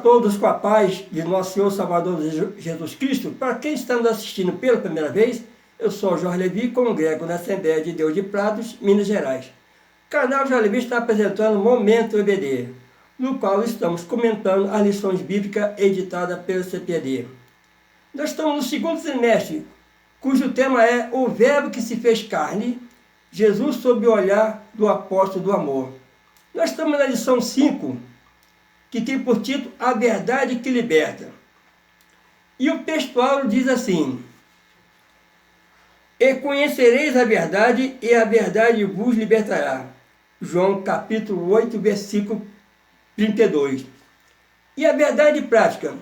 todos com a paz de nosso Senhor Salvador Jesus Cristo. Para quem está nos assistindo pela primeira vez, eu sou o Jorge Levi, congrego na Assembleia de Deus de Prados, Minas Gerais. O canal Jorge Levi está apresentando Momento EBD, no qual estamos comentando as lições bíblicas editadas pelo CPD. Nós estamos no segundo trimestre, cujo tema é o Verbo que se fez carne, Jesus sob o olhar do apóstolo do amor. Nós estamos na lição 5, que tem por título A Verdade que Liberta. E o textual diz assim: E conhecereis a verdade, e a verdade vos libertará. João capítulo 8, versículo 32. E a verdade prática.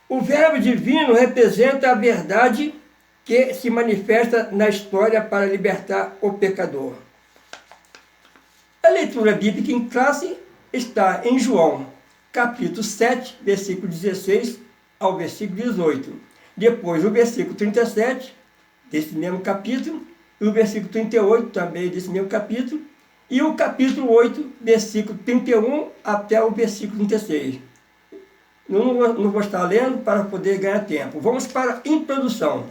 O verbo divino representa a verdade que se manifesta na história para libertar o pecador. A leitura bíblica em classe está em João, capítulo 7, versículo 16 ao versículo 18. Depois o versículo 37, desse mesmo capítulo, e o versículo 38, também desse mesmo capítulo, e o capítulo 8, versículo 31 até o versículo 36. Não vou estar lendo para poder ganhar tempo. Vamos para a introdução.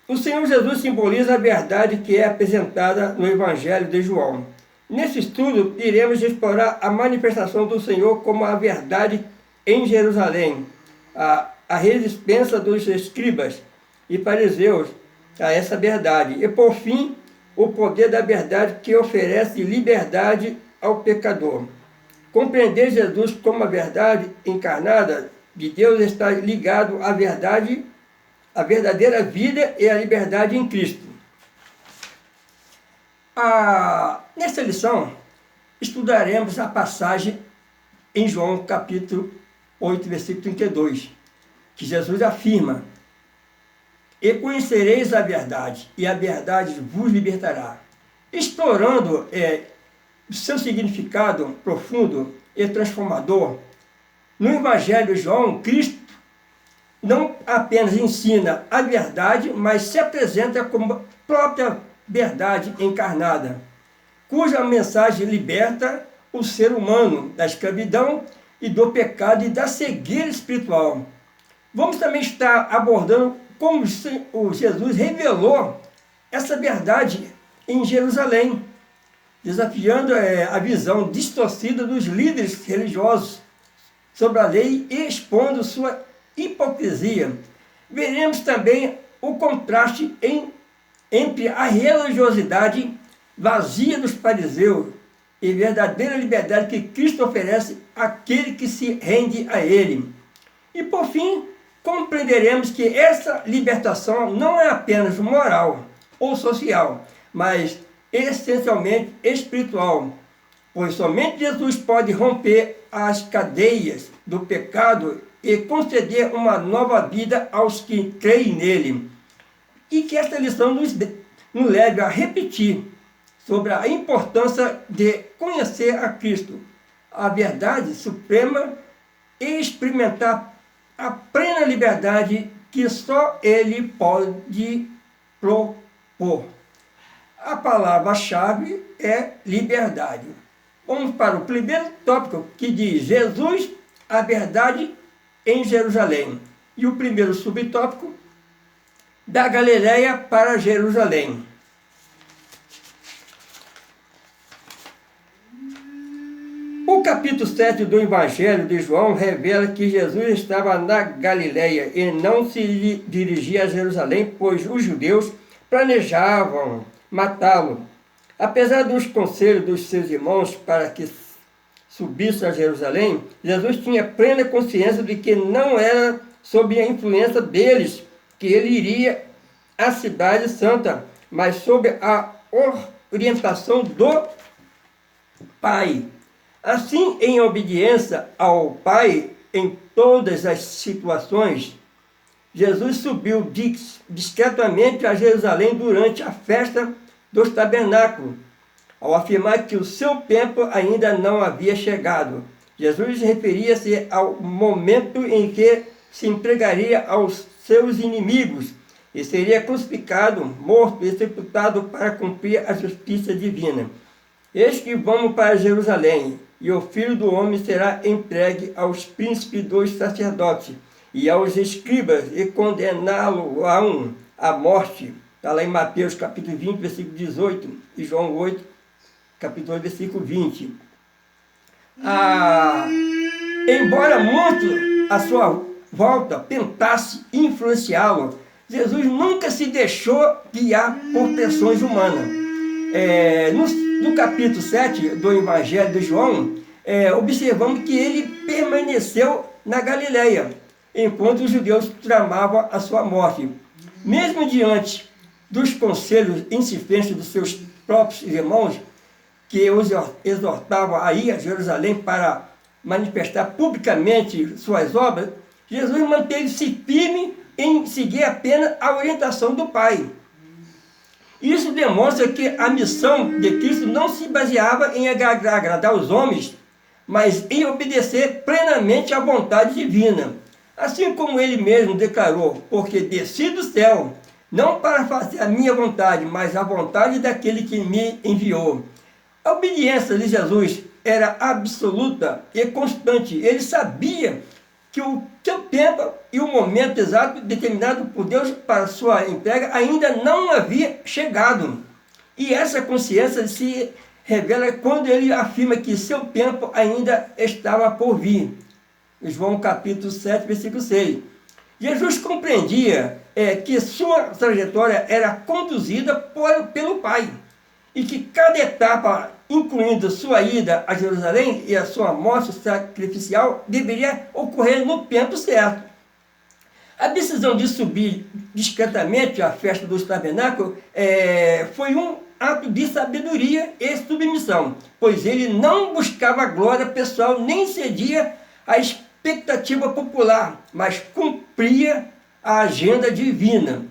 O Senhor Jesus simboliza a verdade que é apresentada no Evangelho de João. Nesse estudo, iremos explorar a manifestação do Senhor como a verdade em Jerusalém, a resistência dos escribas e fariseus a essa verdade, e por fim, o poder da verdade que oferece liberdade ao pecador. Compreender Jesus como a verdade encarnada de Deus está ligado à verdade, a verdadeira vida e a liberdade em Cristo. Nesta lição, estudaremos a passagem em João capítulo 8, versículo 32, que Jesus afirma: E conhecereis a verdade, e a verdade vos libertará. Explorando o seu significado profundo e transformador, no Evangelho de João, Cristo não apenas ensina a verdade, mas se apresenta como a própria verdade encarnada, cuja mensagem liberta o ser humano da escravidão e do pecado e da cegueira espiritual. Vamos também estar abordando como o Jesus revelou essa verdade em Jerusalém, desafiando a visão distorcida dos líderes religiosos sobre a lei e expondo sua hipocrisia. Veremos também o contraste entre a religiosidade vazia dos fariseus e verdadeira liberdade que Cristo oferece àquele que se rende a Ele. E por fim, compreenderemos que essa libertação não é apenas moral ou social, mas essencialmente espiritual, pois somente Jesus pode romper as cadeias do pecado e conceder uma nova vida aos que creem nele. E que esta lição nos leve a repetir sobre a importância de conhecer a Cristo, a verdade suprema, e experimentar a plena liberdade que só Ele pode propor. A palavra-chave é liberdade. Vamos para o primeiro tópico, que diz Jesus, a verdade em Jerusalém. E o primeiro subtópico, da Galileia para Jerusalém. O capítulo 7 do Evangelho de João revela que Jesus estava na Galileia e não se dirigia a Jerusalém, pois os judeus planejavam matá-lo. Apesar dos conselhos dos seus irmãos para que subisse a Jerusalém, Jesus tinha plena consciência de que não era sob a influência deles que ele iria à cidade santa, mas sob a orientação do Pai. Assim, em obediência ao Pai em todas as situações, Jesus subiu discretamente a Jerusalém durante a festa dos tabernáculos, ao afirmar que o seu tempo ainda não havia chegado. Jesus referia-se ao momento em que se entregaria aos seus inimigos e seria crucificado, morto e sepultado para cumprir a justiça divina. Eis que vamos para Jerusalém, e o Filho do Homem será entregue aos príncipes dos sacerdotes e aos escribas, e condená-lo-ão à morte. Está lá em Mateus capítulo 20, versículo 18, e João 8, capítulo 8, versículo 20. Embora muito a sua volta tentasse influenciá-lo, Jesus nunca se deixou guiar por pressões humanas. No capítulo 7 do Evangelho de João, observamos que ele permaneceu na Galileia, enquanto os judeus tramavam a sua morte. Mesmo diante dos conselhos insistentes dos seus próprios irmãos, que os exortavam a ir a Jerusalém para manifestar publicamente suas obras, Jesus manteve-se firme em seguir apenas a orientação do Pai. Isso demonstra que a missão de Cristo não se baseava em agradar os homens, mas em obedecer plenamente à vontade divina. Assim como ele mesmo declarou: porque desci do céu, não para fazer a minha vontade, mas a vontade daquele que me enviou. A obediência de Jesus era absoluta e constante. Ele sabia que o seu tempo e o momento exato determinado por Deus para sua entrega ainda não havia chegado. E essa consciência se revela quando ele afirma que seu tempo ainda estava por vir. João capítulo 7, versículo 6. Jesus compreendia que sua trajetória era conduzida pelo Pai, e que cada etapa, incluindo sua ida a Jerusalém e a sua morte sacrificial, deveria ocorrer no tempo certo. A decisão de subir discretamente à festa dos tabernáculos foi um ato de sabedoria e submissão, pois ele não buscava glória pessoal nem cedia à expectativa popular, mas cumpria a agenda divina.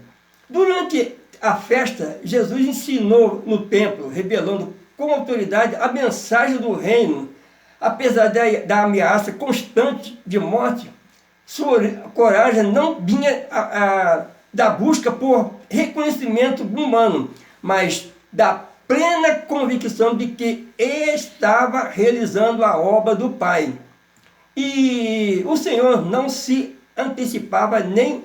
Durante a festa, Jesus ensinou no templo, revelando com autoridade a mensagem do reino. Apesar da ameaça constante de morte, sua coragem não vinha da busca por reconhecimento humano, mas da plena convicção de que estava realizando a obra do Pai. E o Senhor não se antecipava nem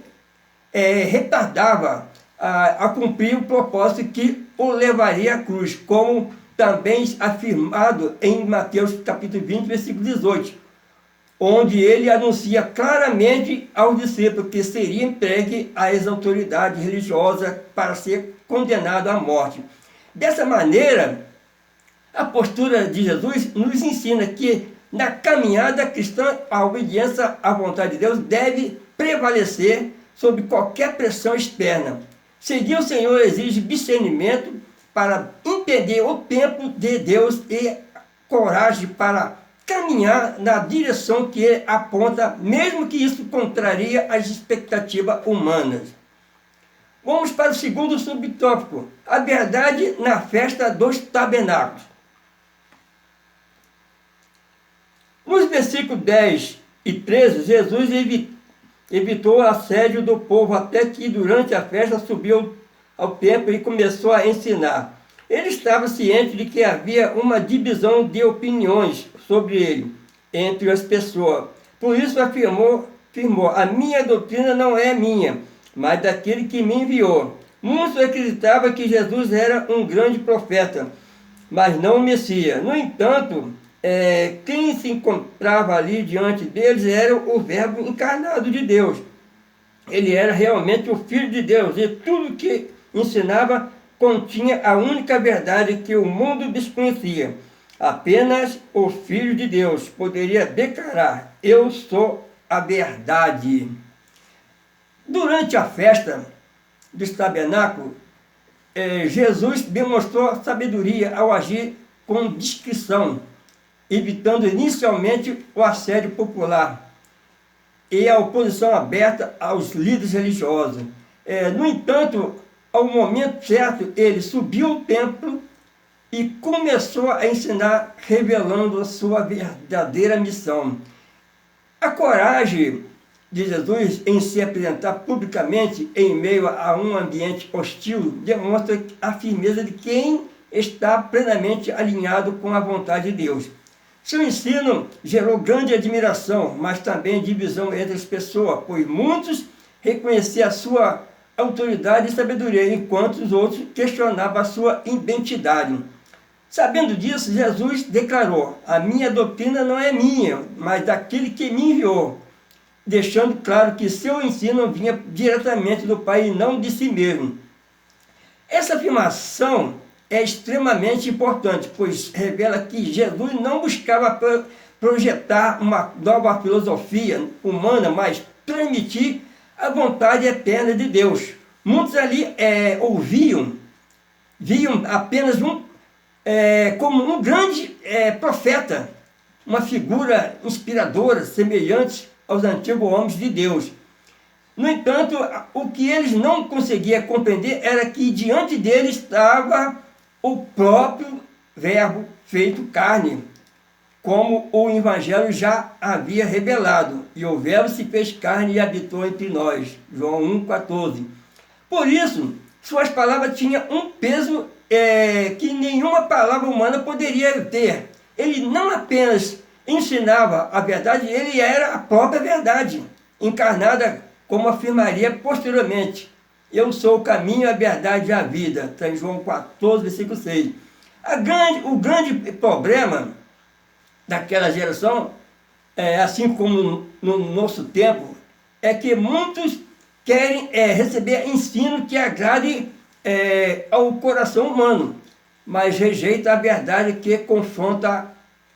retardava a cumprir o propósito que o levaria à cruz, como também afirmado em Mateus capítulo 20, versículo 18, onde ele anuncia claramente aos discípulos que seria entregue às autoridades religiosas para ser condenado à morte. Dessa maneira, a postura de Jesus nos ensina que na caminhada cristã a obediência à vontade de Deus deve prevalecer sobre qualquer pressão externa. Seguir o Senhor exige discernimento para entender o tempo de Deus e coragem para caminhar na direção que Ele aponta, mesmo que isso contraria as expectativas humanas. Vamos para o segundo subtópico: a verdade na festa dos tabernáculos. Nos versículos 10 e 13, Jesus evitou o assédio do povo até que durante a festa subiu ao templo e começou a ensinar. Ele estava ciente de que havia uma divisão de opiniões sobre ele entre as pessoas. Por isso afirmou: a minha doutrina não é minha, mas daquele que me enviou. Muitos acreditavam que Jesus era um grande profeta, mas não o Messias. No entanto, quem se encontrava ali diante deles era o Verbo encarnado de Deus. Ele era realmente o Filho de Deus, e tudo que ensinava continha a única verdade que o mundo desconhecia. Apenas o Filho de Deus poderia declarar: eu sou a verdade. Durante a festa dos tabernáculos, Jesus demonstrou sabedoria ao agir com discrição, evitando inicialmente o assédio popular e a oposição aberta aos líderes religiosos. No entanto, ao momento certo, ele subiu ao templo e começou a ensinar, revelando a sua verdadeira missão. A coragem de Jesus em se apresentar publicamente em meio a um ambiente hostil demonstra a firmeza de quem está plenamente alinhado com a vontade de Deus. Seu ensino gerou grande admiração, mas também divisão entre as pessoas, pois muitos reconheciam a sua autoridade e sabedoria, enquanto os outros questionavam a sua identidade. Sabendo disso, Jesus declarou: a minha doutrina não é minha, mas daquele que me enviou, deixando claro que seu ensino vinha diretamente do Pai e não de si mesmo. Essa afirmação é extremamente importante, pois revela que Jesus não buscava projetar uma nova filosofia humana, mas transmitir a vontade eterna de Deus. Muitos ali viam apenas como um grande profeta, uma figura inspiradora, semelhante aos antigos homens de Deus. No entanto, o que eles não conseguiam compreender era que diante deles estava o próprio Verbo feito carne, como o Evangelho já havia revelado. E o Verbo se fez carne e habitou entre nós. João 1,14. Por isso, suas palavras tinham um peso que nenhuma palavra humana poderia ter. Ele não apenas ensinava a verdade, ele era a própria verdade, encarnada, como afirmaria posteriormente: eu sou o caminho, a verdade e a vida. Está em João 14, versículo 6. O grande problema daquela geração, assim como no nosso tempo, é que muitos querem receber ensino que agrade ao coração humano, mas rejeita a verdade que confronta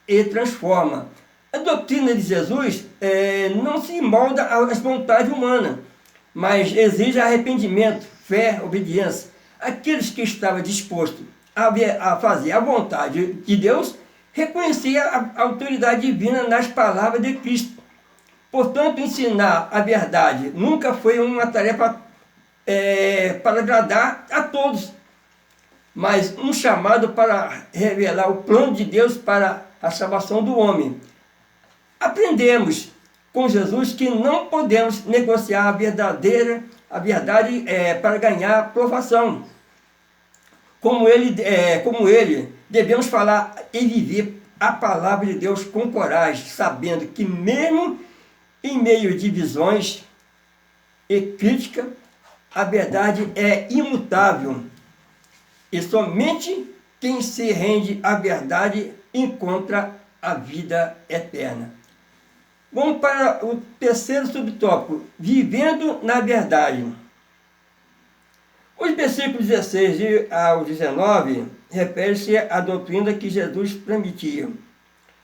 e transforma. A doutrina de Jesus não se molda às vontades humanas, mas exige arrependimento, fé, obediência. Aqueles que estavam dispostos a fazer a vontade de Deus reconheciam a autoridade divina nas palavras de Cristo. Portanto, ensinar a verdade nunca foi uma tarefa para agradar a todos, mas um chamado para revelar o plano de Deus para a salvação do homem. Aprendemos com Jesus que não podemos negociar a verdade para ganhar aprovação. Como ele, devemos falar e viver a palavra de Deus com coragem, sabendo que mesmo em meio a divisões e crítica, a verdade é imutável. E somente quem se rende à verdade encontra a vida eterna. Vamos para o terceiro subtópico: vivendo na verdade. Os versículos 16 ao 19 refere-se à doutrina que Jesus transmitia.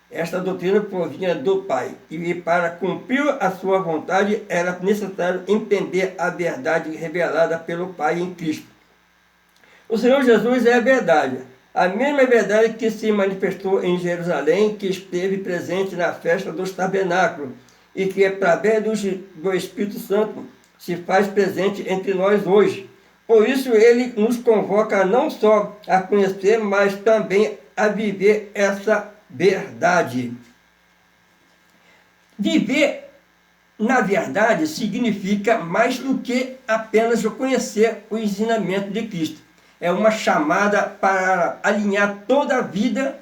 Esta doutrina provinha do Pai, e para cumprir a sua vontade era necessário entender a verdade revelada pelo Pai em Cristo. O Senhor Jesus é a verdade, a mesma verdade que se manifestou em Jerusalém, que esteve presente na festa dos tabernáculos, e que, através do Espírito Santo, se faz presente entre nós hoje. Por isso, ele nos convoca não só a conhecer, mas também a viver essa verdade. Viver na verdade significa mais do que apenas conhecer o ensinamento de Cristo. É uma chamada para alinhar toda a vida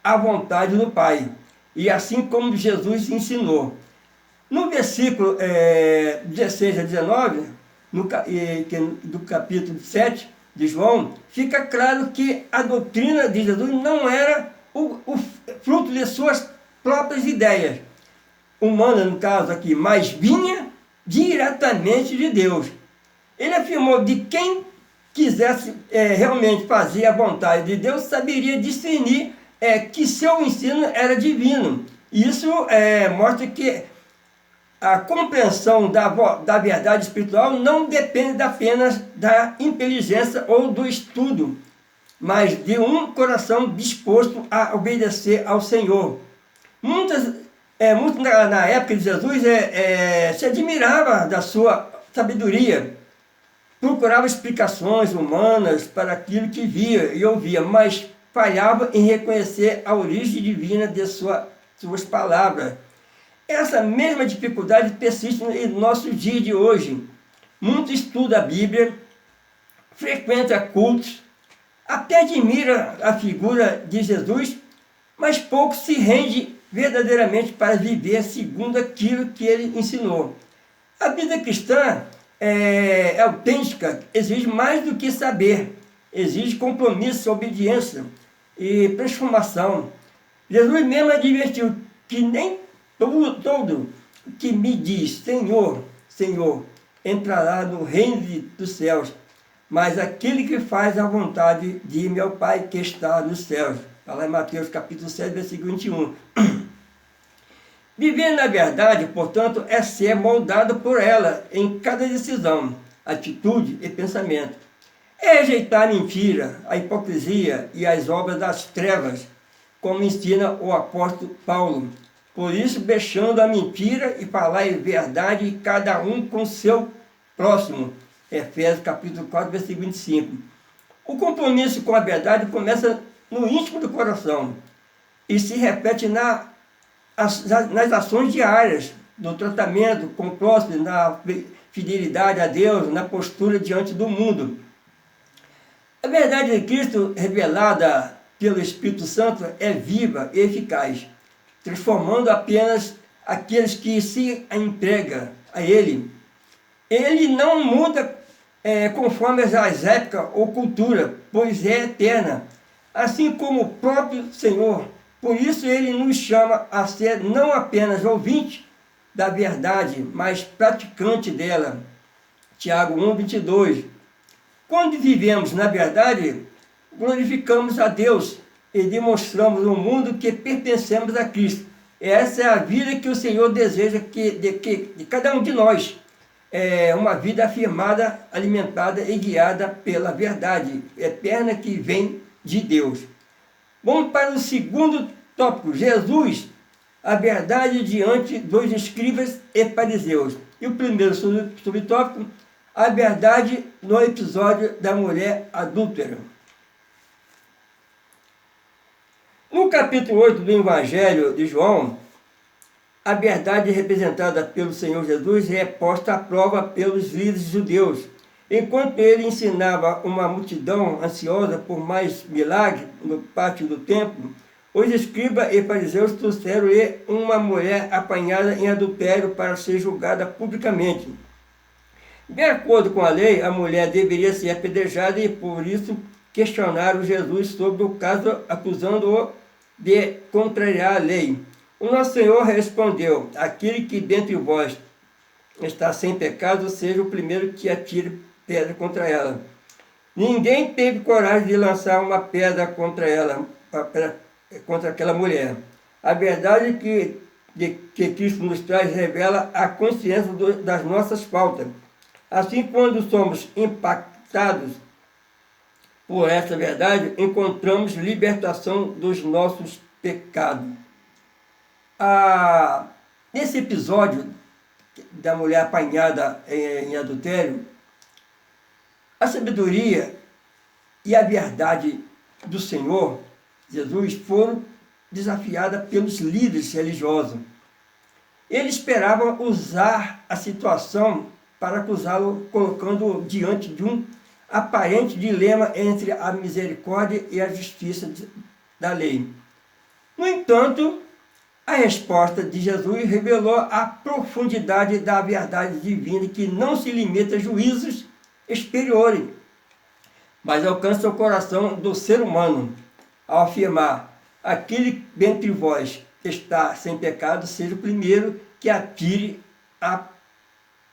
à vontade do Pai. E assim como Jesus ensinou. No versículo 16 a 19, do capítulo 7 de João, fica claro que a doutrina de Jesus não era o fruto de suas próprias ideias humanas, no caso aqui, mas vinha diretamente de Deus. Ele afirmou que quem quisesse realmente fazer a vontade de Deus saberia discernir que seu ensino era divino. Isso mostra que a compreensão da verdade espiritual não depende apenas da inteligência ou do estudo, mas de um coração disposto a obedecer ao Senhor. Muitos na época de Jesus se admirava da sua sabedoria, procurava explicações humanas para aquilo que via e ouvia, mas falhava em reconhecer a origem divina de suas palavras. Essa mesma dificuldade persiste no nosso dia de hoje. Muitos estudam a Bíblia, frequenta cultos, até admira a figura de Jesus, mas pouco se rende verdadeiramente para viver segundo aquilo que ele ensinou. A vida cristã é autêntica, exige mais do que saber, exige compromisso, obediência e transformação. Jesus mesmo advertiu que nem todo que me diz Senhor, Senhor, entrará no reino dos céus, mas aquele que faz a vontade de meu Pai que está nos céus. Está lá em Mateus capítulo 7, versículo 21. Viver na verdade, portanto, é ser moldado por ela em cada decisão, atitude e pensamento. É rejeitar a mentira, a hipocrisia e as obras das trevas, como ensina o apóstolo Paulo. Por isso, deixando a mentira e falar em verdade, cada um com seu próximo. Efésios capítulo 4, versículo 25. O compromisso com a verdade começa no íntimo do coração e se repete nas ações diárias, no tratamento com o próximo, na fidelidade a Deus, na postura diante do mundo. A verdade de Cristo, revelada pelo Espírito Santo, é viva e eficaz, transformando apenas aqueles que se entregam a Ele. Ele não muda conforme as épocas ou cultura, pois é eterna, assim como o próprio Senhor. Por isso ele nos chama a ser não apenas ouvinte da verdade, mas praticante dela. Tiago 1, 22. Quando vivemos na verdade, glorificamos a Deus e demonstramos ao mundo que pertencemos a Cristo. Essa é a vida que o Senhor deseja de cada um de nós. É uma vida afirmada, alimentada e guiada pela verdade eterna que vem de Deus. Vamos para o segundo tópico. Jesus, a verdade diante dos escribas e fariseus. E o primeiro subtópico, a verdade no episódio da mulher adúltera. No capítulo 8 do Evangelho de João, a verdade representada pelo Senhor Jesus é posta à prova pelos líderes judeus. Enquanto ele ensinava uma multidão ansiosa por mais milagres no pátio do templo, os escribas e fariseus trouxeram-lhe uma mulher apanhada em adultério para ser julgada publicamente. De acordo com a lei, a mulher deveria ser apedrejada e por isso questionaram Jesus sobre o caso, acusando-o de contrariar a lei. O nosso Senhor respondeu: aquele que dentre vós está sem pecado, seja o primeiro que atire pedra contra ela. Ninguém teve coragem de lançar uma pedra contra ela, contra aquela mulher. A verdade que Cristo nos traz revela a consciência das nossas faltas. Assim, quando somos impactados por essa verdade, encontramos libertação dos nossos pecados. Nesse episódio da mulher apanhada em adultério, a sabedoria e a verdade do Senhor Jesus foram desafiadas pelos líderes religiosos. Eles esperavam usar a situação para acusá-lo, colocando-o diante de um aparente dilema entre a misericórdia e a justiça da lei. No entanto, a resposta de Jesus revelou a profundidade da verdade divina, que não se limita a juízos exteriores, mas alcança o coração do ser humano, ao afirmar: aquele dentre vós que está sem pecado, seja o primeiro que atire a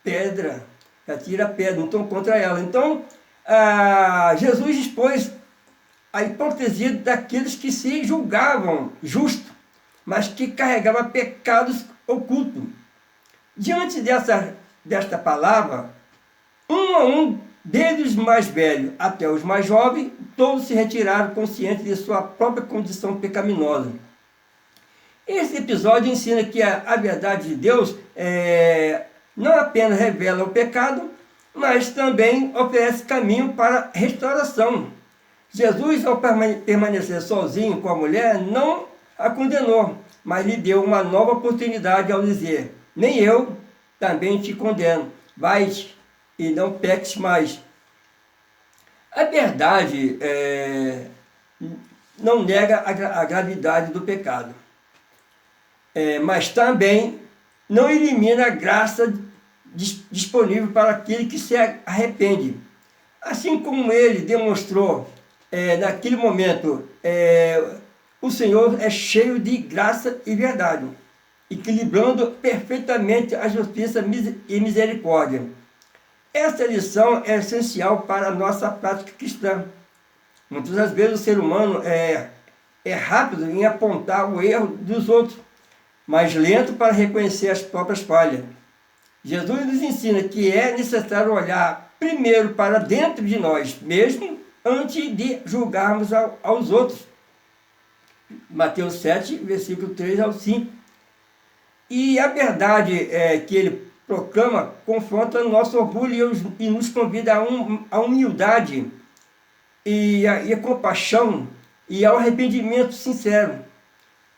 pedra, então, contra ela. Então, Jesus expôs a hipocrisia daqueles que se julgavam justos, mas que carregavam pecados ocultos. Diante desta palavra, um a um, desde os mais velhos até os mais jovens, todos se retiraram conscientes de sua própria condição pecaminosa. Esse episódio ensina que a verdade de Deus não apenas revela o pecado, mas também oferece caminho para restauração. Jesus, ao permanecer sozinho com a mulher, não a condenou, mas lhe deu uma nova oportunidade ao dizer: nem eu também te condeno, vai e não peques mais. A verdade não nega a gravidade do pecado, mas também não elimina a graça disponível para aquele que se arrepende. Assim como ele demonstrou naquele momento, o Senhor é cheio de graça e verdade, equilibrando perfeitamente a justiça e misericórdia. Essa lição é essencial para a nossa prática cristã. Muitas das vezes o ser humano é rápido em apontar o erro dos outros, mas lento para reconhecer as próprias falhas. Jesus nos ensina que é necessário olhar primeiro para dentro de nós mesmos, antes de julgarmos aos outros. Mateus 7, versículo 3 ao 5. E a verdade que ele proclama confronta o nosso orgulho e nos convida à humildade e à compaixão e ao arrependimento sincero.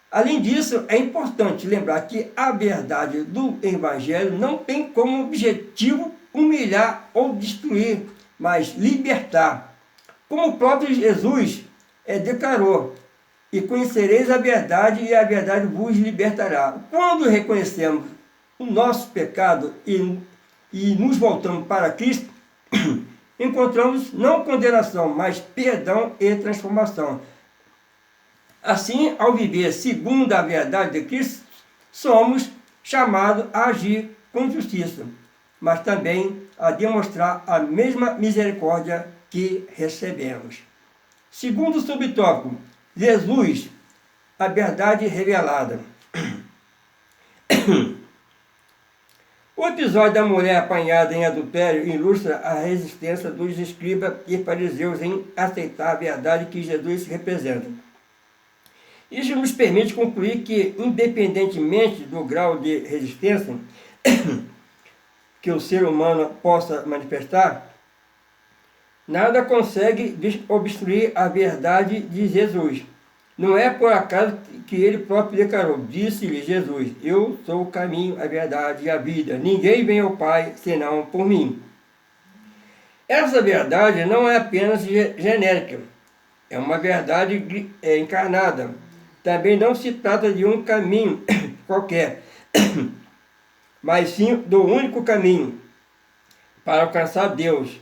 Além disso, é importante lembrar que a verdade do Evangelho não tem como objetivo humilhar ou destruir, mas libertar. Como o próprio Jesus declarou: e conhecereis a verdade, e a verdade vos libertará. Quando reconhecemos o nosso pecado e nos voltamos para Cristo, encontramos não condenação, mas perdão e transformação. Assim, ao viver segundo a verdade de Cristo, somos chamados a agir com justiça, mas também a demonstrar a mesma misericórdia que recebemos. Segundo subtópico, Jesus, a verdade revelada. O episódio da mulher apanhada em adultério ilustra a resistência dos escribas e fariseus em aceitar a verdade que Jesus representa. Isso nos permite concluir que, independentemente do grau de resistência que o ser humano possa manifestar, nada consegue obstruir a verdade de Jesus. Não é por acaso que ele próprio declarou: disse-lhe Jesus: eu sou o caminho, a verdade e a vida. Ninguém vem ao Pai senão por mim. Essa verdade não é apenas genérica, é uma verdade encarnada. Também não se trata de um caminho qualquer, mas sim do único caminho para alcançar Deus.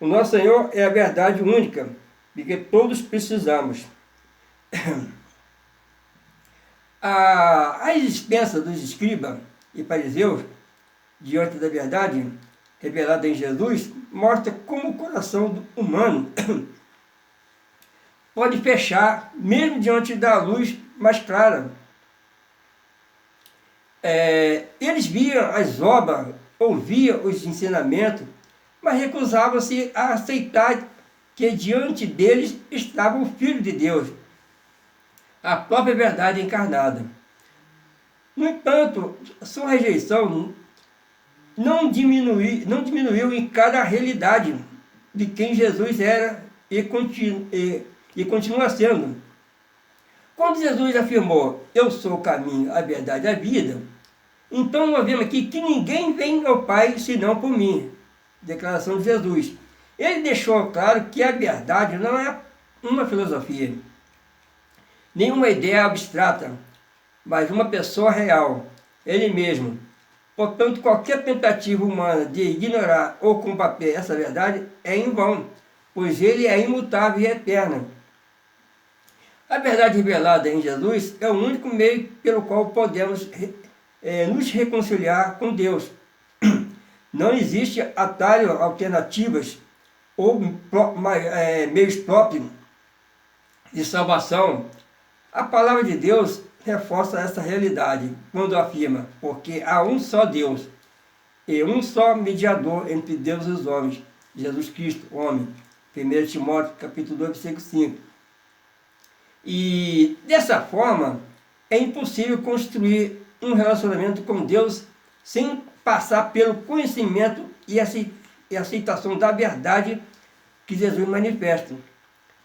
O nosso Senhor é a verdade única, de que todos precisamos. A existência dos escribas e fariseus diante da verdade revelada em Jesus mostra como o coração humano pode fechar mesmo diante da luz mais clara. Eles viam as obras, ouviam os ensinamentos, mas recusavam-se a aceitar que diante deles estava o Filho de Deus, a própria verdade encarnada. No entanto, sua rejeição não diminuiu em cada realidade de quem Jesus era e continua sendo. Quando Jesus afirmou: eu sou o caminho, a verdade e a vida, então nós vemos aqui que ninguém vem ao Pai senão por mim. Declaração de Jesus. Ele deixou claro que a verdade não é uma filosofia, nenhuma ideia abstrata, mas uma pessoa real, ele mesmo. Portanto, qualquer tentativa humana de ignorar ou combater essa verdade é em vão, pois ele é imutável e eterno. A verdade revelada em Jesus é o único meio pelo qual podemos nos reconciliar com Deus. Não existe atalho, alternativas ou meios próprios de salvação. A palavra de Deus reforça essa realidade quando afirma: porque há um só Deus e um só mediador entre Deus e os homens, Jesus Cristo, homem. 1 Timóteo capítulo 2, versículo 5. E dessa forma é impossível construir um relacionamento com Deus sem passar pelo conhecimento e aceitação da verdade que Jesus manifesta.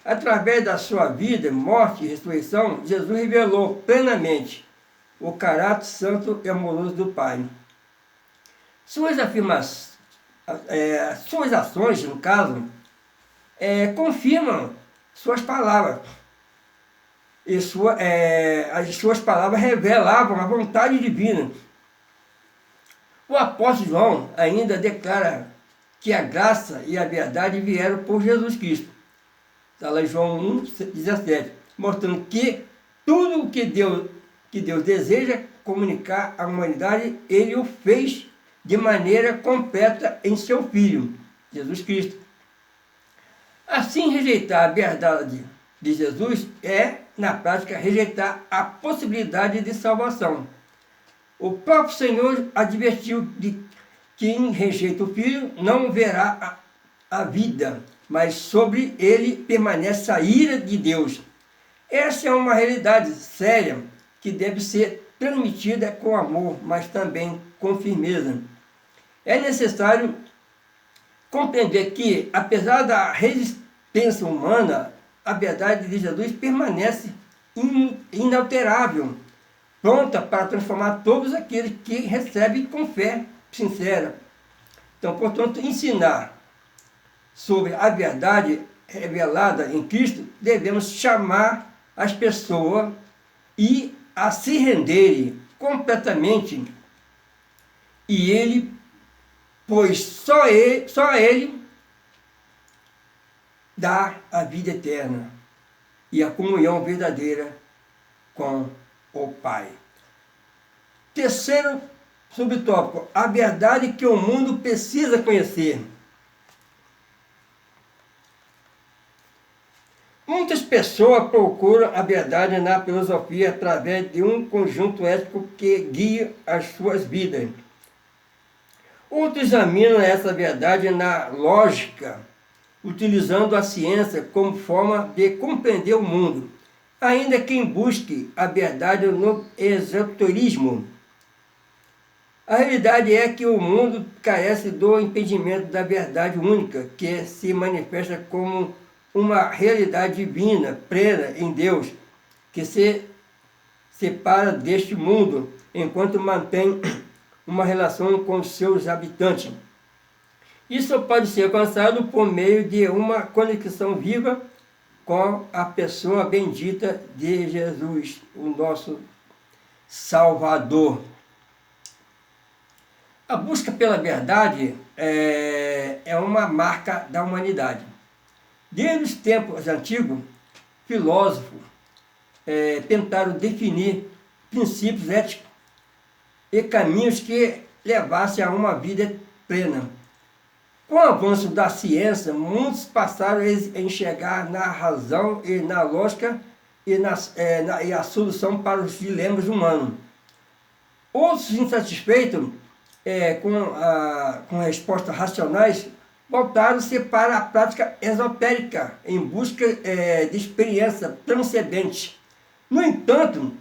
Através da sua vida, morte e ressurreição, Jesus revelou plenamente o caráter santo e amoroso do Pai. Suas afirmações, suas ações, no caso, confirmam suas palavras. E as suas palavras revelavam a vontade divina. O apóstolo João ainda declara que a graça e a verdade vieram por Jesus Cristo. Está lá em João 1,17, mostrando que tudo o que Deus deseja comunicar à humanidade, Ele o fez de maneira completa em seu Filho, Jesus Cristo. Assim, rejeitar a verdade de Jesus é, na prática, rejeitar a possibilidade de salvação. O próprio Senhor advertiu de quem rejeita o Filho não verá a vida, mas sobre ele permanece a ira de Deus. Essa é uma realidade séria que deve ser transmitida com amor, mas também com firmeza. É necessário compreender que, apesar da resistência humana, a verdade de Jesus permanece inalterável, pronta para transformar todos aqueles que recebem com fé sincera. Então, portanto, ensinar sobre a verdade revelada em Cristo, devemos chamar as pessoas a se renderem completamente, e Ele, pois só Ele dá a vida eterna e a comunhão verdadeira com o Pai. Terceiro subtópico, a verdade que o mundo precisa conhecer. Muitas pessoas procuram a verdade na filosofia através de um conjunto ético que guia as suas vidas. Outros examinam essa verdade na lógica, utilizando a ciência como forma de compreender o mundo. Ainda quem busque a verdade no esoterismo. A realidade é que o mundo carece do impedimento da verdade única, que se manifesta como uma realidade divina, plena em Deus, que se separa deste mundo, enquanto mantém uma relação com os seus habitantes. Isso pode ser alcançado por meio de uma conexão viva com a pessoa bendita de Jesus, o nosso Salvador. A busca pela verdade é uma marca da humanidade. Desde os tempos antigos, filósofos tentaram definir princípios éticos e caminhos que levassem a uma vida plena. Com o avanço da ciência, muitos passaram a enxergar na razão e na lógica e a solução para os dilemas humanos. Outros insatisfeitos com respostas racionais voltaram-se para a prática esotérica em busca de experiência transcendente. No entanto,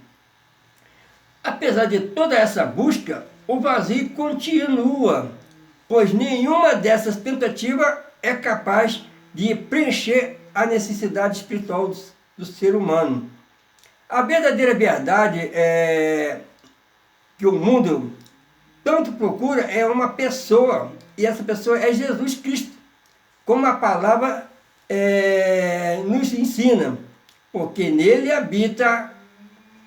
apesar de toda essa busca, o vazio continua, pois nenhuma dessas tentativas é capaz de preencher a necessidade espiritual do ser humano. A verdadeira verdade que o mundo tanto procura é uma pessoa, e essa pessoa é Jesus Cristo, como a palavra nos ensina, porque nele habita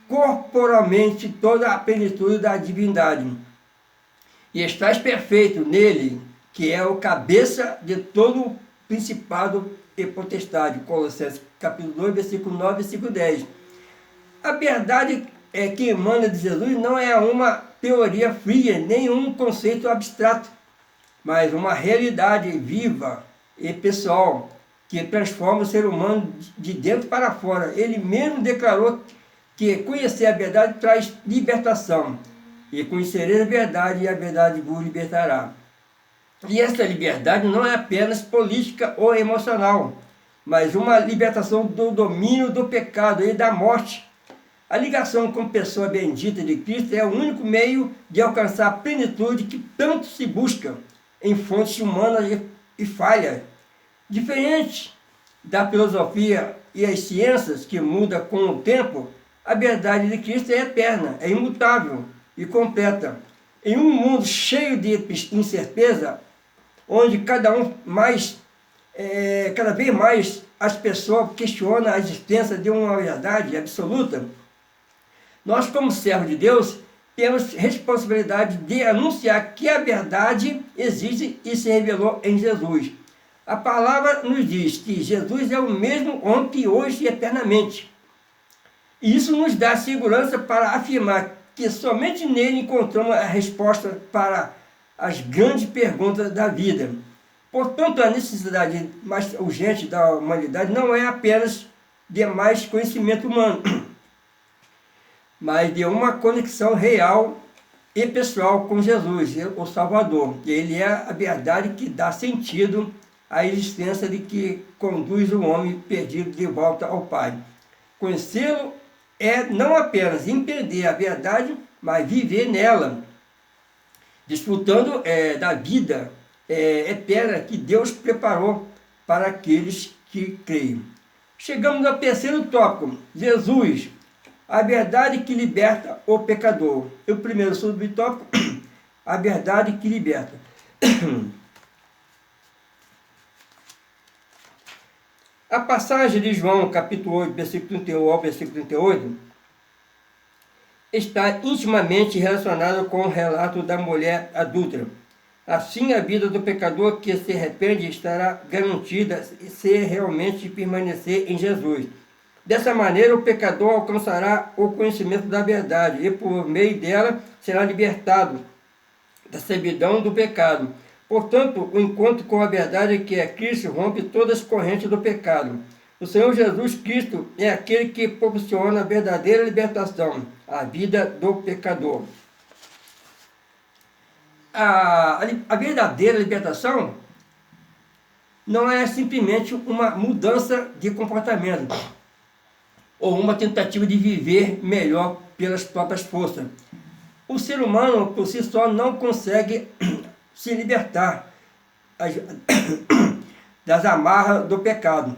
corporalmente toda a plenitude da divindade. E estás perfeito nele, que é o cabeça de todo o principado e potestade. Colossenses capítulo 2, versículo 9, versículo 10. A verdade que emana de Jesus não é uma teoria fria, nem um conceito abstrato, mas uma realidade viva e pessoal, que transforma o ser humano de dentro para fora. Ele mesmo declarou que conhecer a verdade traz libertação. E conhecereis a verdade, e a verdade vos libertará. E essa liberdade não é apenas política ou emocional, mas uma libertação do domínio do pecado e da morte. A ligação com a pessoa bendita de Cristo é o único meio de alcançar a plenitude que tanto se busca em fontes humanas e falhas. Diferente da filosofia e as ciências que mudam com o tempo, A verdade de Cristo é eterna, é imutável e completa. Em um mundo cheio de incerteza, onde cada vez mais as pessoas questionam a existência de uma verdade absoluta, nós, como servos de Deus, temos responsabilidade de anunciar que a verdade existe e se revelou em Jesus. A palavra nos diz que Jesus é o mesmo ontem, hoje e eternamente. E isso nos dá segurança para afirmar que somente nele encontramos a resposta para as grandes perguntas da vida. Portanto, a necessidade mais urgente da humanidade não é apenas de mais conhecimento humano, mas de uma conexão real e pessoal com Jesus, o Salvador. Ele é a verdade que dá sentido à existência de que conduz o homem perdido de volta ao Pai. Conhecê-lo é não apenas entender a verdade, mas viver nela, desfrutando da vida eterna que Deus preparou para aqueles que creem. Chegamos ao terceiro tópico, Jesus, a verdade que liberta o pecador. O primeiro subtópico, a verdade que liberta. A passagem de João, capítulo 8, versículo 31 ao versículo 38, está intimamente relacionada com o relato da mulher adúltera. Assim, a vida do pecador que se arrepende estará garantida se realmente permanecer em Jesus. Dessa maneira, o pecador alcançará o conhecimento da verdade e, por meio dela, será libertado da servidão do pecado. Portanto, o encontro com a verdade que é Cristo rompe todas as correntes do pecado. O Senhor Jesus Cristo é aquele que proporciona a verdadeira libertação, a vida do pecador. A verdadeira libertação não é simplesmente uma mudança de comportamento ou uma tentativa de viver melhor pelas próprias forças. O ser humano, por si só, não consegue se libertar das amarras do pecado,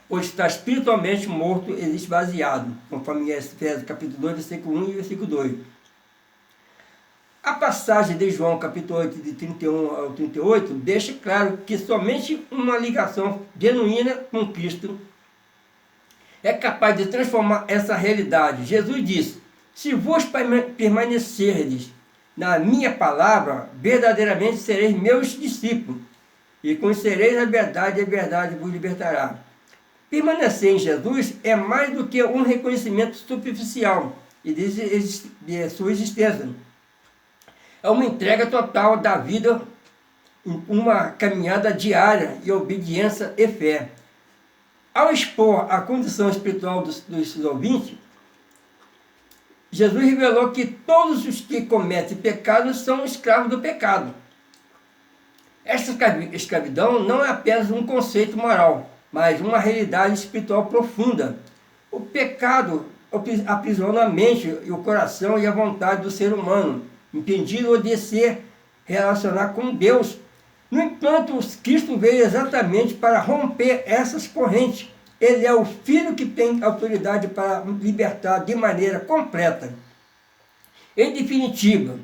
pois está espiritualmente morto e esvaziado, conforme Efésios capítulo 2, versículo 1 e versículo 2. A passagem de João capítulo 8, de 31 ao 38, deixa claro que somente uma ligação genuína com Cristo é capaz de transformar essa realidade. Jesus disse: se vos permanecerdes na minha palavra, verdadeiramente sereis meus discípulos, e conhecereis a verdade vos libertará. Permanecer em Jesus é mais do que um reconhecimento superficial e de sua existência. É uma entrega total da vida, uma caminhada diária e obediência e fé. Ao expor a condição espiritual dos ouvintes, Jesus revelou que todos os que cometem pecado são escravos do pecado. Esta escravidão não é apenas um conceito moral, mas uma realidade espiritual profunda. O pecado aprisiona a mente, o coração e a vontade do ser humano, impedindo-o de se relacionar com Deus. No entanto, Cristo veio exatamente para romper essas correntes. Ele é o Filho que tem autoridade para libertar de maneira completa. Em definitiva,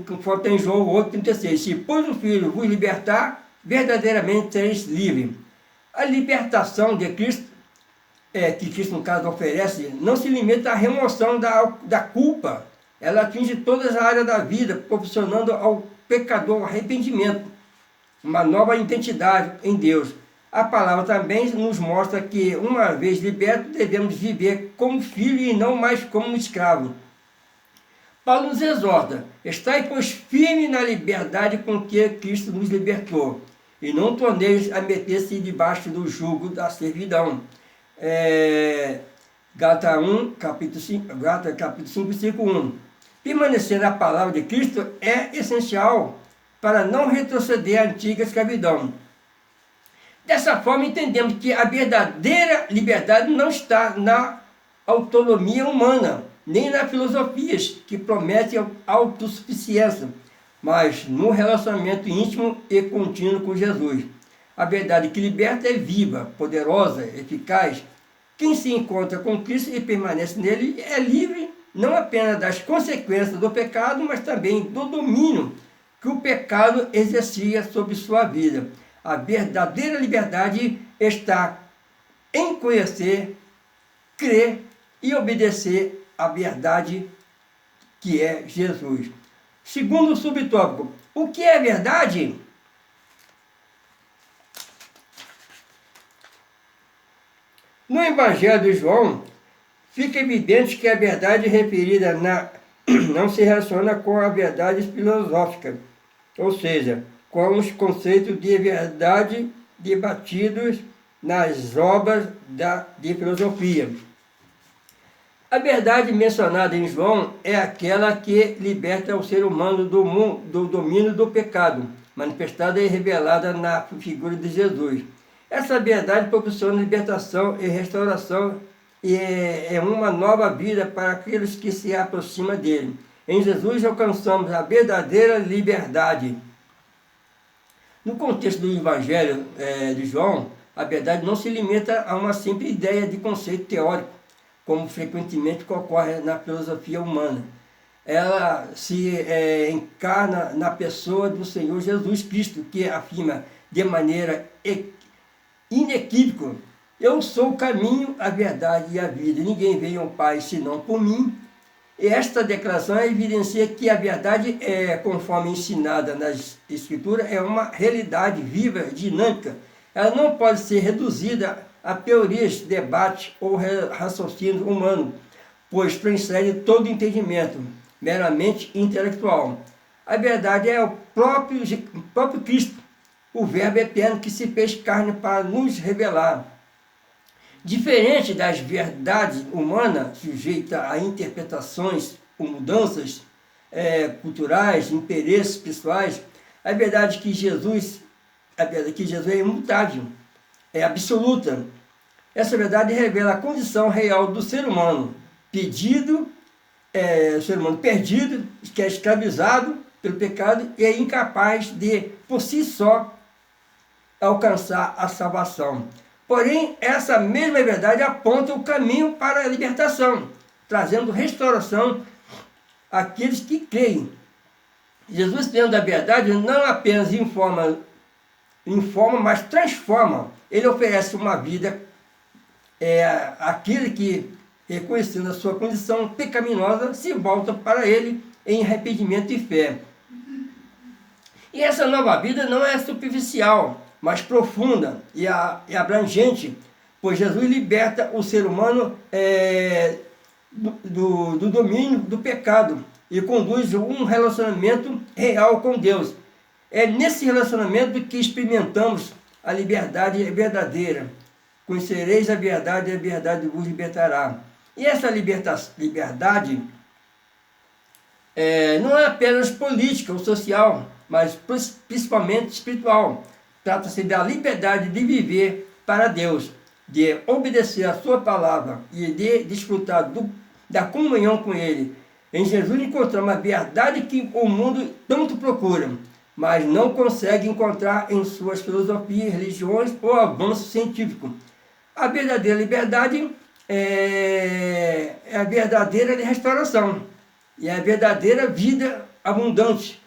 conforme em João 8,36, se pois o Filho vos libertar, verdadeiramente sereis livres. A libertação de Cristo, que Cristo no caso oferece, não se limita à remoção da culpa. Ela atinge todas as áreas da vida, proporcionando ao pecador arrependimento, uma nova identidade em Deus. A palavra também nos mostra que, uma vez libertos, devemos viver como filho e não mais como escravo. Paulo nos exorta: estai, pois, firme na liberdade com que Cristo nos libertou, e não torneis a meter-se debaixo do jugo da servidão. Gálatas 1, capítulo 5, versículo 1. Permanecer na palavra de Cristo é essencial para não retroceder à antiga escravidão. Dessa forma, entendemos que a verdadeira liberdade não está na autonomia humana, nem nas filosofias que prometem autossuficiência, mas no relacionamento íntimo e contínuo com Jesus. A verdade que liberta é viva, poderosa, eficaz, Quem se encontra com Cristo e permanece nele é livre não apenas das consequências do pecado, mas também do domínio que o pecado exercia sobre sua vida. A verdadeira liberdade está em conhecer, crer e obedecer à verdade que é Jesus. Segundo subtópico, o que é verdade? No Evangelho de João, fica evidente que a verdade referida não se relaciona com a verdade filosófica, ou seja, com os conceitos de verdade debatidos nas obras de filosofia. A verdade mencionada em João é aquela que liberta o ser humano do domínio do pecado, manifestada e revelada na figura de Jesus. Essa verdade proporciona libertação e restauração e é uma nova vida para aqueles que se aproximam dele. Em Jesus alcançamos a verdadeira liberdade. No contexto do Evangelho de João, a verdade não se limita a uma simples ideia de conceito teórico, como frequentemente ocorre na filosofia humana. Ela se encarna na pessoa do Senhor Jesus Cristo, que afirma de maneira inequívoca: eu sou o caminho, a verdade e a vida. Ninguém vem ao Pai senão por mim. E esta declaração evidencia que a verdade, conforme ensinada nas Escrituras, é uma realidade viva, dinâmica. Ela não pode ser reduzida a teorias, debate ou raciocínio humano, pois transcende todo entendimento, meramente intelectual. A verdade é o próprio Cristo, o Verbo eterno que se fez carne para nos revelar. Diferente das verdades humanas, sujeita a interpretações ou mudanças culturais, interesses pessoais, a verdade que Jesus é imutável, é absoluta. Essa verdade revela a condição real do ser humano, o ser humano perdido, que é escravizado pelo pecado e é incapaz de, por si só, alcançar a salvação. Porém, essa mesma verdade aponta o caminho para a libertação, trazendo restauração àqueles que creem. Jesus, tendo a verdade, não apenas informa, mas transforma. Ele oferece uma vida àquele que, reconhecendo a sua condição pecaminosa, se volta para ele em arrependimento e fé. E essa nova vida não é superficial, mas profunda e abrangente, pois Jesus liberta o ser humano do domínio do pecado e conduz um relacionamento real com Deus. É nesse relacionamento que experimentamos a liberdade verdadeira. Conhecereis a verdade e a verdade vos libertará. E essa liberdade não é apenas política ou social, mas principalmente espiritual. Trata-se da liberdade de viver para Deus, de obedecer a sua palavra e de desfrutar da comunhão com Ele. Em Jesus encontramos a verdade que o mundo tanto procura, mas não consegue encontrar em suas filosofias, religiões ou avanço científico. A verdadeira liberdade é a verdadeira restauração e a verdadeira vida abundante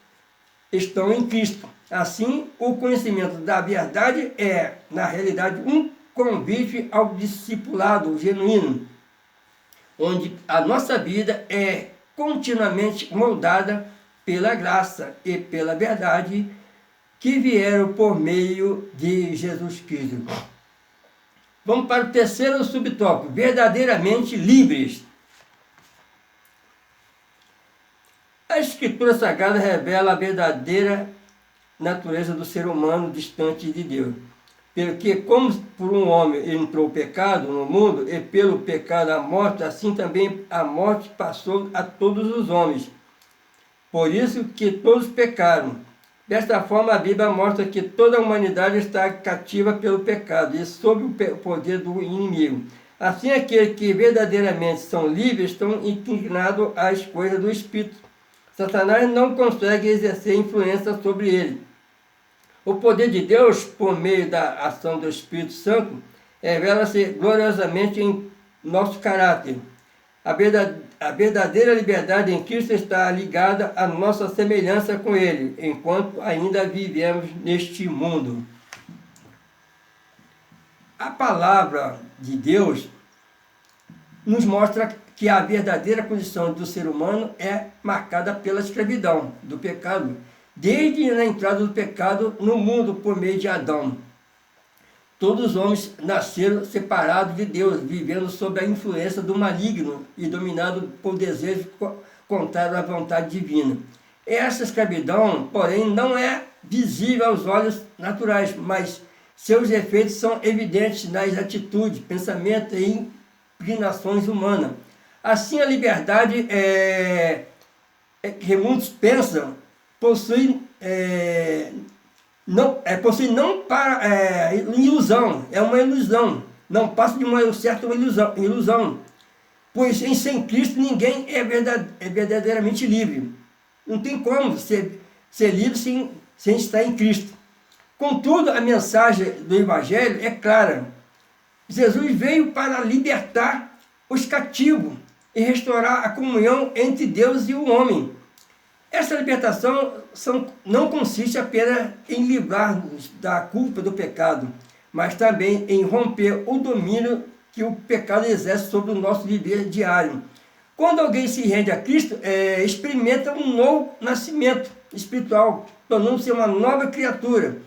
estão em Cristo. Assim, o conhecimento da verdade é, na realidade, um convite ao discipulado genuíno, onde a nossa vida é continuamente moldada pela graça e pela verdade que vieram por meio de Jesus Cristo. Vamos para o terceiro subtópico: verdadeiramente livres. A Escritura Sagrada revela a verdadeira natureza do ser humano distante de Deus. Porque como por um homem entrou o pecado no mundo, e pelo pecado a morte, assim também a morte passou a todos os homens. Por isso que todos pecaram. Desta forma, a Bíblia mostra que toda a humanidade está cativa pelo pecado e sob o poder do inimigo. Assim, aqueles que verdadeiramente são livres estão inclinados às coisas do Espírito. Satanás não consegue exercer influência sobre ele. O poder de Deus, por meio da ação do Espírito Santo, revela-se gloriosamente em nosso caráter. A verdadeira liberdade em Cristo está ligada à nossa semelhança com Ele, enquanto ainda vivemos neste mundo. A palavra de Deus nos mostra que a verdadeira condição do ser humano é marcada pela escravidão, do pecado, desde a entrada do pecado no mundo por meio de Adão. Todos os homens nasceram separados de Deus, vivendo sob a influência do maligno e dominados por desejos contrários à vontade divina. Essa escravidão, porém, não é visível aos olhos naturais, mas seus efeitos são evidentes nas atitudes, pensamentos e inclinações humanas. Assim, a liberdade que muitos pensam possui não para ilusão, é uma ilusão, não passa de uma certa ilusão, pois sem Cristo ninguém é verdadeiramente livre. Não tem como ser livre sem estar em Cristo. Contudo, a mensagem do Evangelho é clara. Jesus veio para libertar os cativos e restaurar a comunhão entre Deus e o homem. Essa libertação não consiste apenas em livrar-nos da culpa do pecado, mas também em romper o domínio que o pecado exerce sobre o nosso viver diário. Quando alguém se rende a Cristo, experimenta um novo nascimento espiritual, tornando-se uma nova criatura,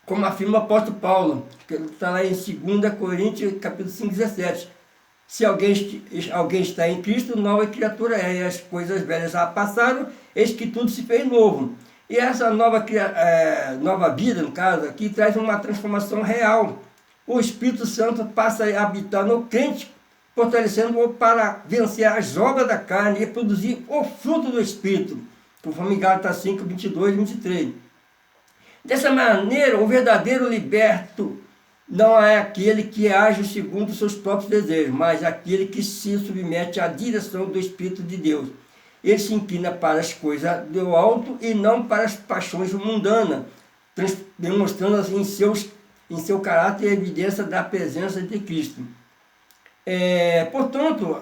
como afirma o apóstolo Paulo, que está lá em 2 Coríntios, capítulo 5, 17. Se alguém está em Cristo, nova criatura é, e as coisas velhas já passaram, eis que tudo se fez novo. E essa nova vida, no caso aqui, traz uma transformação real. O Espírito Santo passa a habitar no crente, fortalecendo-o para vencer as obras da carne e produzir o fruto do Espírito, conforme Gálatas 5, 22 e 23. Dessa maneira, o verdadeiro liberto não é aquele que age segundo os seus próprios desejos, mas aquele que se submete à direção do Espírito de Deus. Ele se inclina para as coisas do alto e não para as paixões mundanas, demonstrando assim em seu caráter a evidência da presença de Cristo. Portanto,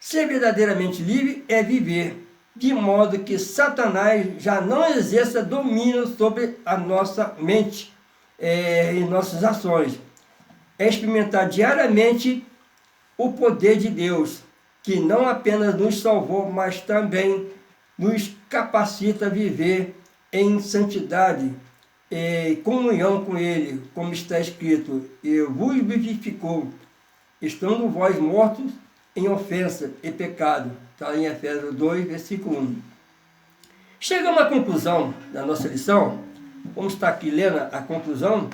ser verdadeiramente livre é viver de modo que Satanás já não exerça domínio sobre a nossa mente e nossas ações. É experimentar diariamente o poder de Deus, que não apenas nos salvou, mas também nos capacita a viver em santidade e comunhão com Ele, como está escrito: "E vos vivificou, estando vós mortos em ofensa e pecado." Está em Efésios 2, versículo 1. Chegamos à conclusão da nossa lição. Vamos estar aqui lendo a conclusão.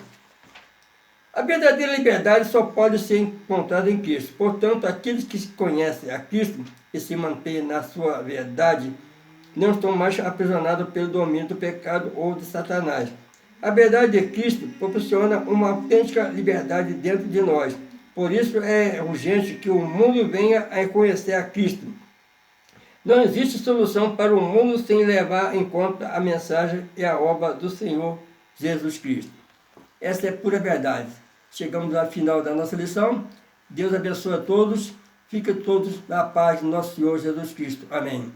A verdadeira liberdade só pode ser encontrada em Cristo. Portanto, aqueles que conhecem a Cristo e se mantêm na sua verdade não estão mais aprisionados pelo domínio do pecado ou de Satanás. A verdade de Cristo proporciona uma autêntica liberdade dentro de nós. Por isso é urgente que o mundo venha a conhecer a Cristo. Não existe solução para o mundo sem levar em conta a mensagem e a obra do Senhor Jesus Cristo. Essa é pura verdade. Chegamos ao final da nossa lição. Deus abençoe a todos. Fiquem todos na paz do nosso Senhor Jesus Cristo. Amém.